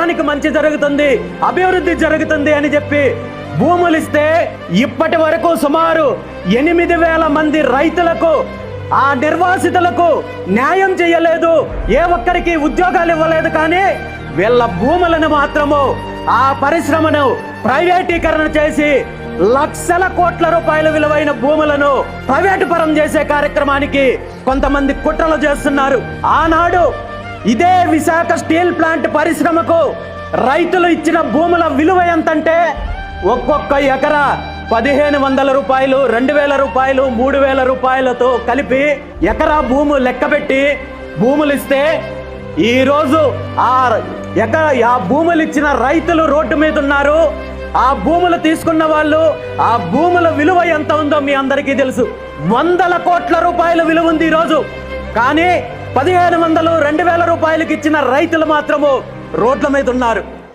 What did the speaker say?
రాష్ట్రానికి మంచి జరుగుతుంది, అభివృద్ధి జరుగుతుంది అని చెప్పి భూములు ఇస్తే ఇప్పటి వరకు సుమారు 8,000 మంది రైతులకు, ఆ నిర్వాసితులకు న్యాయం చేయలేదు. ఏ ఒక్కరికి ఉద్యోగాలు ఇవ్వలేదు. కానీ వీళ్ళ భూములను మాత్రము, ఆ పరిశ్రమను ప్రైవేటీకరణ చేసి లక్షల కోట్ల రూపాయల విలువైన భూములను ప్రైవేటు పరం చేసే కార్యక్రమానికి కొంతమంది కుట్రలు చేస్తున్నారు. ఆనాడు ఇదే విశాఖ స్టీల్ ప్లాంట్ పరిశ్రమకు రైతులు ఇచ్చిన భూముల విలువ ఎంతంటే ఒక్కొక్క ఎకరా 1,500 రూపాయలు, 2,000 రూపాయలు, 3,000 రూపాయలతో కలిపి ఎకరా భూము లెక్కబెట్టి భూములు ఇస్తే ఈరోజు ఆ భూములు ఇచ్చిన రైతులు రోడ్డు మీద ఉన్నారు. ఆ భూములు తీసుకున్న వాళ్ళు, ఆ భూముల విలువ ఎంత ఉందో మీ అందరికీ తెలుసు. 100 కోట్ల రూపాయల విలువ ఉంది ఈరోజు. కానీ 1,500, 2,000 రూపాయలకి ఇచ్చిన రైతులు మాత్రము రోడ్ల మీద ఉన్నారు.